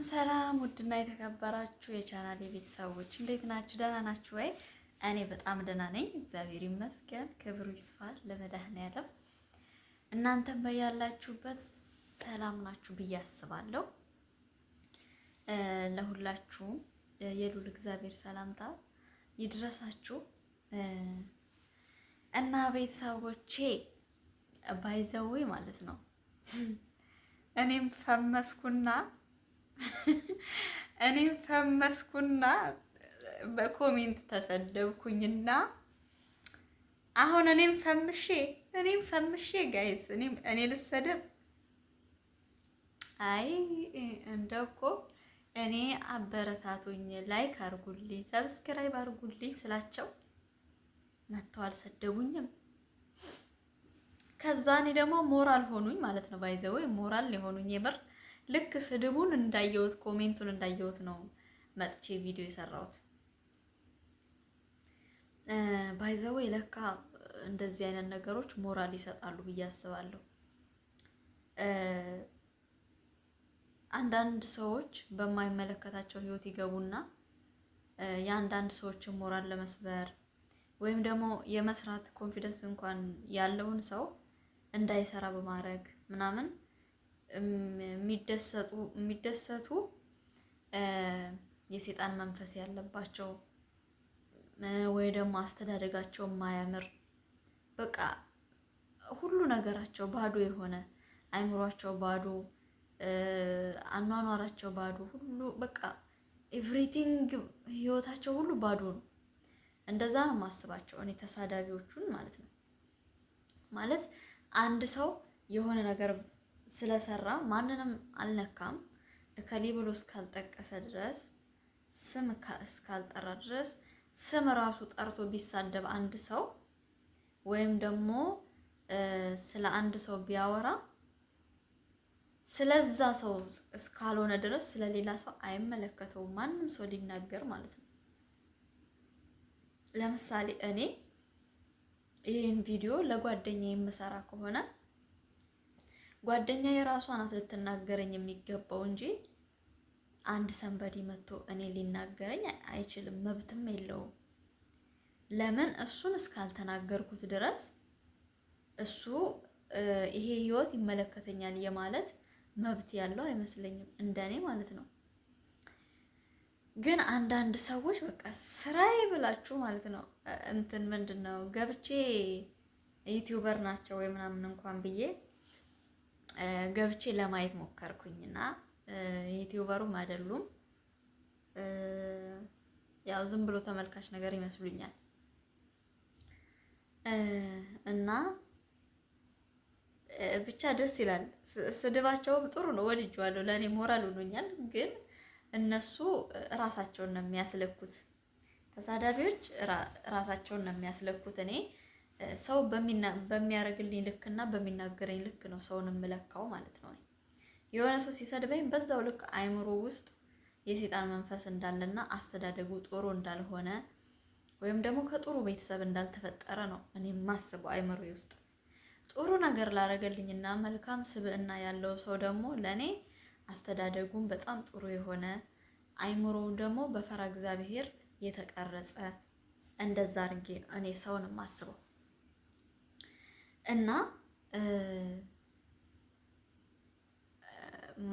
ሰላም ውድና የተከበራችሁ የቻናሌ ቤተሰቦች እንዴት ናችሁ? ደህና ናችሁ ወይ? እኔ በጣም ደህና ነኝ፣ እግዚአብሔር ይመስገን። ክብሩ ይስፋ ለመድኃኔዓለም። እናንተም በያላችሁበት ሰላም ናችሁ ብዬ አስባለሁ። ለሁላችሁም የሉል እግዚአብሔር ሰላምታ ይድረሳችሁ እና ቤተሰቦቼ ባይዘዌ ማለት ነው እኔም ፈመስኩና በኮሜንት ተሰደብኩኝና አሁን እኔም ፈምሼ ጋይስ እኔ ልሰደብ። አይ እንደው እኮ እኔ አበረታቱኝ፣ ላይክ አርጉልኝ፣ ሰብስክራይብ አርጉልኝ ስላቸው መተው አልሰደቡኝም። ከዛ እኔ ደግሞ ሞራል ሆኑኝ ማለት ነው። ባይዘው ሞራል የሆኑኝ የምር ልክ ስድቡን እንዳየሁት ኮሜንቱን እንዳየሁት ነው መጥቼ ቪዲዮ የሰራሁት። ባይዘው ለካ እንደዚህ አይነት ነገሮች ሞራል ይሰጣሉ ብዬ አስባለሁ። አንዳንድ ሰዎች በማይመለከታቸው ህይወት ይገቡና የአንዳንድ ሰዎችን ሞራል ለመስበር ወይም ደግሞ የመስራት ኮንፊደንስ እንኳን ያለውን ሰው እንዳይሰራ በማድረግ ምናምን የሚደሰቱ የሰይጣን መንፈስ ያለባቸው ወይ ደግሞ አስተዳደጋቸው ማያምር በቃ ሁሉ ነገራቸው ባዶ የሆነ አይምሯቸው ባዶ፣ አኗኗራቸው ባዶ፣ ሁሉ በቃ ኤቭሪቲንግ ህይወታቸው ሁሉ ባዶ ነው። እንደዛ ነው የማስባቸው እኔ ተሳዳቢዎቹን ማለት ነው። ማለት አንድ ሰው የሆነ ነገር ስለሰራ ማንንም አልነካም እከሌ ብሎ እስካልጠቀሰ ድረስ ስም እስካልጠራ ድረስ ስም ራሱ ጠርቶ ቢሳደብ አንድ ሰው ወይም ደግሞ ስለ አንድ ሰው ቢያወራ ስለዛ ሰው እስካልሆነ ድረስ ስለሌላ ሰው አይመለከተውም ማንም ሰው ሊናገር ማለት ነው። ለምሳሌ እኔ ይሄን ቪዲዮ ለጓደኛዬ የምሰራ ከሆነ ጓደኛዬ የራሷ ናት ልትናገረኝ የሚገባው እንጂ አንድ ሰንበዲ መጥቶ እኔ ሊናገረኝ አይችልም፣ መብትም የለውም። ለምን እሱን እስካልተናገርኩት ድረስ እሱ ይሄ ህይወት ይመለከተኛል የማለት መብት ያለው አይመስለኝም፣ እንደኔ ማለት ነው። ግን አንዳንድ ሰዎች በቃ ስራዬ ብላችሁ ማለት ነው እንትን ምንድነው ገብቼ ዩቲዩበር ናቸው ወይ ምናምን እንኳን ብዬ ገብቼ ለማየት ሞከርኩኝና ዩቲዩበሩም አይደሉም፣ ያው ዝም ብሎ ተመልካች ነገር ይመስሉኛል። እና ብቻ ደስ ይላል፣ ስድባቸውም ጥሩ ነው፣ ወድጄዋለሁ፣ ለእኔ ሞራል ሆኖኛል። ግን እነሱ ራሳቸውን ነው የሚያስለኩት፣ ተሳዳቢዎች ራሳቸውን ነው የሚያስለኩት። እኔ ሰው በሚያደርግልኝ ልክና በሚናገረኝ ልክ ነው ሰውን የምለካው ማለት ነው። የሆነ ሰው ሲሰድበኝ በዛው ልክ አይምሮ ውስጥ የሰይጣን መንፈስ እንዳለና አስተዳደጉ ጥሩ እንዳልሆነ ወይም ደግሞ ከጥሩ ቤተሰብ እንዳልተፈጠረ ነው እኔ የማስበው አይምሮ ውስጥ። ጥሩ ነገር ላደረገልኝና መልካም ስብዕና ያለው ሰው ደግሞ ለኔ አስተዳደጉን በጣም ጥሩ የሆነ አይምሮው ደግሞ በፈራ እግዚአብሔር የተቀረጸ እንደዛ አድርጌ ነው እኔ ሰውን የማስበው። እና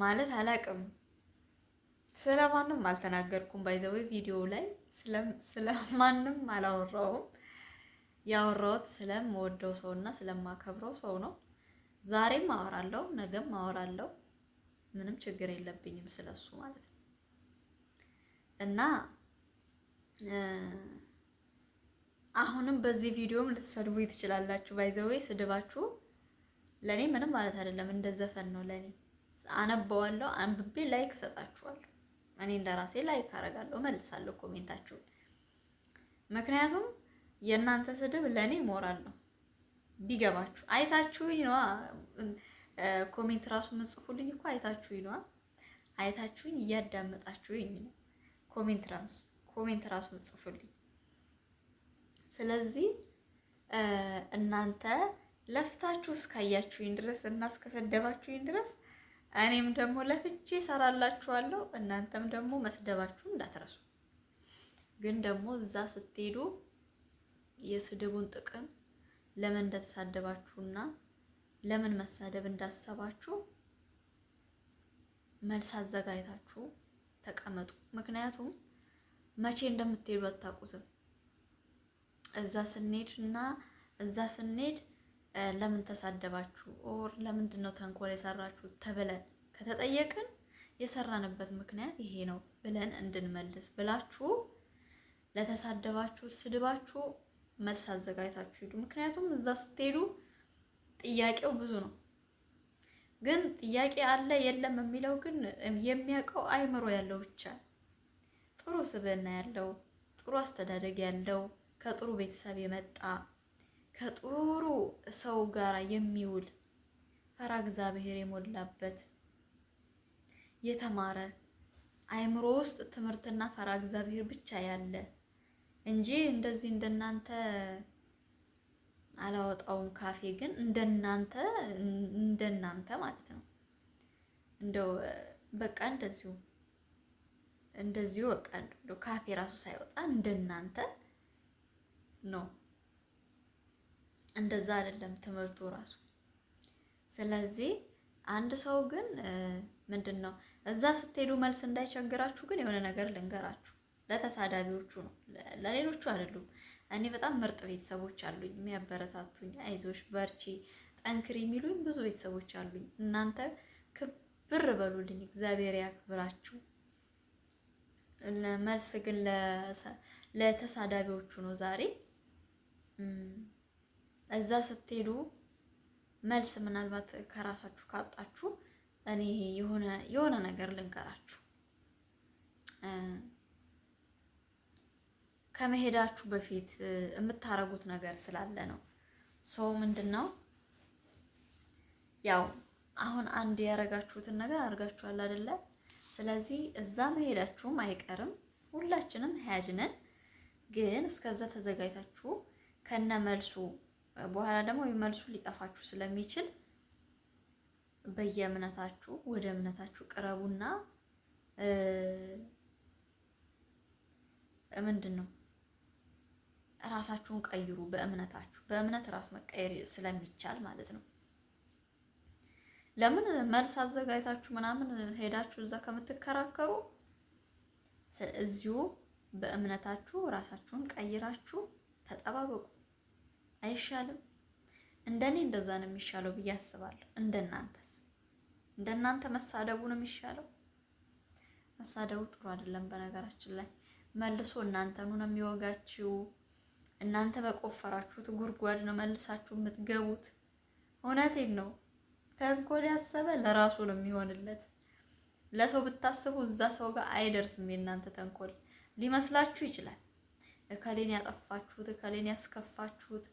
ማለት አላቅም፣ ስለማንም አልተናገርኩም። ባይዘው ቪዲዮ ላይ ስለማንም አላወራውም። ያወራሁት ስለምወደው ሰውና ስለማከብረው ሰው ነው። ዛሬም አወራለሁ፣ ነገም አወራለሁ። ምንም ችግር የለብኝም ስለሱ ማለት ነው። እና አሁንም በዚህ ቪዲዮም ልትሰድቡኝ ትችላላችሁ። ባይዘው ስድባችሁ ለኔ ምንም ማለት አይደለም፣ እንደዘፈን ነው ለኔ። አነበዋለሁ፣ አንብቤ ላይክ እሰጣችኋለሁ። እኔ እንደራሴ ላይክ አደርጋለሁ፣ መልሳለሁ ኮሜንታችሁን። ምክንያቱም የእናንተ ስድብ ለኔ ሞራል ነው። ቢገባችሁ አይታችሁኝ ነው ኮሜንት ራሱ መጽፉልኝ እኮ አይታችሁኝ ነው። አይታችሁኝ እያዳመጣችሁኝ ነው ኮሜንት ራሱ መጽፉልኝ። ስለዚህ እናንተ ለፍታችሁ እስካያችሁኝ ድረስ እና እስከሰደባችሁኝ ድረስ እኔም ደግሞ ለፍቼ እሰራላችኋለሁ። እናንተም ደግሞ መስደባችሁን እንዳትረሱ። ግን ደግሞ እዛ ስትሄዱ የስድቡን ጥቅም ለምን እንደተሳደባችሁና ለምን መሳደብ እንዳሰባችሁ መልስ አዘጋጅታችሁ ተቀመጡ። ምክንያቱም መቼ እንደምትሄዱ አታውቁትም። እዛ ስንሄድ ለምን ተሳደባችሁ ኦር ለምንድን ነው ተንኮል የሰራችሁ ተብለን ከተጠየቅን የሰራንበት ምክንያት ይሄ ነው ብለን እንድንመልስ ብላችሁ ለተሳደባችሁ ስድባችሁ መልስ አዘጋጅታችሁ ሂዱ። ምክንያቱም እዛ ስትሄዱ ጥያቄው ብዙ ነው። ግን ጥያቄ አለ የለም የሚለው ግን የሚያውቀው አይምሮ ያለው ብቻ ጥሩ ስብዕና ያለው ጥሩ አስተዳደግ ያለው ከጥሩ ቤተሰብ የመጣ ከጥሩ ሰው ጋር የሚውል ፈራ እግዚአብሔር የሞላበት የተማረ አይምሮ ውስጥ ትምህርትና ፈራ እግዚአብሔር ብቻ ያለ እንጂ እንደዚህ እንደናንተ አላወጣውም ካፌ ግን እንደናንተ ማለት ነው። እንደው በቃ እንደዚሁ በቃ እንደው ካፌ ራሱ ሳይወጣ እንደናንተ ነው። እንደዛ አይደለም ትምህርቱ ራሱ። ስለዚህ አንድ ሰው ግን ምንድነው እዛ ስትሄዱ መልስ እንዳይቸግራችሁ ግን የሆነ ነገር ልንገራችሁ። ለተሳዳቢዎቹ ነው፣ ለሌሎቹ አይደሉም። እኔ በጣም ምርጥ ቤተሰቦች አሉኝ፣ የሚያበረታቱኝ፣ አይዞሽ በርቺ፣ ጠንክሪ የሚሉኝ ብዙ ቤተሰቦች አሉኝ። እናንተ ክብር በሉልኝ፣ እግዚአብሔር ያክብራችሁ። መልስ ግን ለተሳዳቢዎቹ ነው ዛሬ። እዛ ስትሄዱ መልስ ምናልባት ከራሳችሁ ካጣችሁ እኔ የሆነ ነገር ልንገራችሁ። ከመሄዳችሁ በፊት የምታረጉት ነገር ስላለ ነው። ሰው ምንድነው ያው አሁን አንድ ያረጋችሁትን ነገር አድርጋችኋል አይደለ? ስለዚህ እዛ መሄዳችሁም አይቀርም። ሁላችንም ሀያጅ ነን። ግን እስከዛ ተዘጋጅታችሁ ከነ መልሱ በኋላ ደግሞ መልሱ ሊጠፋችሁ ስለሚችል በየእምነታችሁ ወደ እምነታችሁ ቅረቡና ምንድነው ራሳችሁን ቀይሩ። በእምነት ራስ መቀየር ስለሚቻል ማለት ነው። ለምን መልስ አዘጋጅታችሁ ምናምን ሄዳችሁ እዛ ከምትከራከሩ እዚሁ በእምነታችሁ ራሳችሁን ቀይራችሁ ተጠባበቁ። አይሻልም? እንደኔ እንደዛ ነው የሚሻለው ብዬ አስባለሁ። እንደናንተ መሳደቡ ነው የሚሻለው። መሳደቡ ጥሩ አይደለም። በነገራችን ላይ መልሶ እናንተኑ ነው የሚወጋችሁ። እናንተ በቆፈራችሁት ጉድጓድ ነው መልሳችሁ የምትገቡት። እውነቴን ነው። ተንኮል ያሰበ ለራሱ ነው የሚሆንለት። ለሰው ብታስቡ እዛ ሰው ጋር አይደርስም። የእናንተ ተንኮል ሊመስላችሁ ይችላል። እከሌን ያጠፋችሁት፣ እከሌን ያስከፋችሁት፣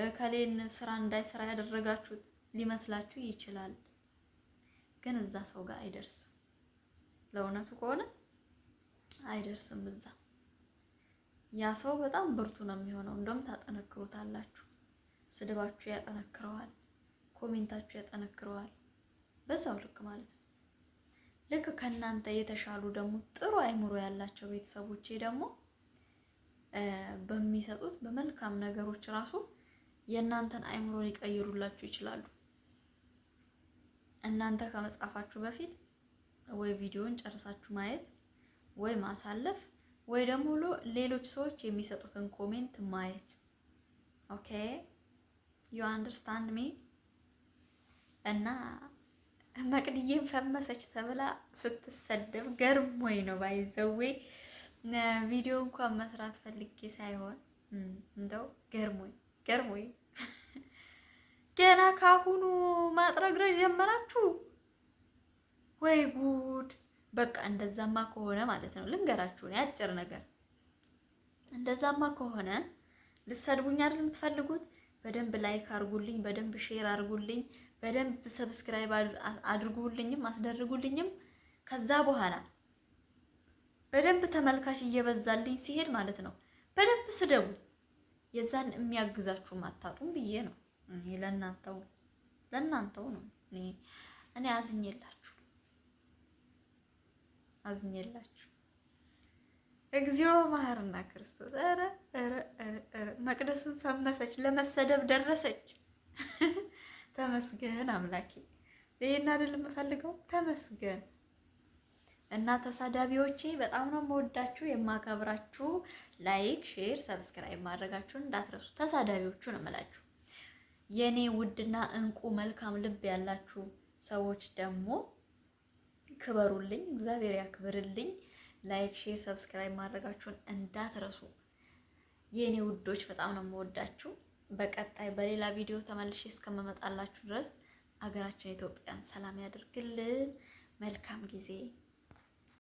እከሌን ስራ እንዳይሰራ ያደረጋችሁት ሊመስላችሁ ይችላል። ግን እዛ ሰው ጋር አይደርስም። ለእውነቱ ከሆነ አይደርስም እዛ። ያ ሰው በጣም ብርቱ ነው የሚሆነው። እንደውም ታጠነክሩታላችሁ። ስድባችሁ ያጠነክረዋል፣ ኮሜንታችሁ ያጠነክረዋል። በዛው ልክ ማለት ነው። ልክ ከእናንተ የተሻሉ ደግሞ ጥሩ አይምሮ ያላቸው ቤተሰቦቼ ደግሞ በሚሰጡት በመልካም ነገሮች ራሱ የእናንተን አይምሮ ሊቀይሩላችሁ ይችላሉ። እናንተ ከመጻፋችሁ በፊት ወይ ቪዲዮን ጨርሳችሁ ማየት ወይ ማሳለፍ ወይ ደግሞ ሌሎች ሰዎች የሚሰጡትን ኮሜንት ማየት። ኦኬ ዩ አንደርስታንድ ሚ። እና መቅድዬም ፈመሰች ተብላ ስትሰደብ ገርሞኝ ነው ባይዘዌ ቪዲዮ እንኳን መስራት ፈልጌ ሳይሆን እንደው ገርሞኝ ገና ካሁኑ ማጥረግረግ ጀመራችሁ ወይ ጉድ! በቃ እንደዛማ ከሆነ ማለት ነው ልንገራችሁ፣ ያጭር ነገር። እንደዛማ ከሆነ ልትሰድቡኝ አይደል የምትፈልጉት? በደንብ ላይክ አድርጉልኝ፣ በደንብ ሼር አድርጉልኝ፣ በደንብ ሰብስክራይብ አስደርጉልኝም። ከዛ በኋላ በደንብ ተመልካች እየበዛልኝ ሲሄድ ማለት ነው በደንብ ስደቡ። የዛን የሚያግዛችሁ ማታጡም ብዬ ነው። ለእናንተው ነው እኔ አዝኜላችሁ አዝኜላችሁ። እግዚኦ መሐረነ ክርስቶስ። ኧረ ኧረ ኧረ መቅደስን ፈመሰች፣ ለመሰደብ ደረሰች። ተመስገን አምላኬ። ይሄን አይደል የምፈልገው? ተመስገን። እና ተሳዳቢዎቼ በጣም ነው የምወዳችሁ የማከብራችሁ። ላይክ፣ ሼር፣ ሰብስክራይብ ማድረጋችሁን እንዳትረሱ። ተሳዳቢዎቹን እምላችሁ የኔ ውድና እንቁ መልካም ልብ ያላችሁ ሰዎች ደግሞ ክበሩልኝ፣ እግዚአብሔር ያክብርልኝ። ላይክ፣ ሼር፣ ሰብስክራይብ ማድረጋችሁን እንዳትረሱ የኔ ውዶች። በጣም ነው የምወዳችሁ። በቀጣይ በሌላ ቪዲዮ ተመልሼ እስከምመጣላችሁ ድረስ አገራችን ኢትዮጵያን ሰላም ያደርግልን። መልካም ጊዜ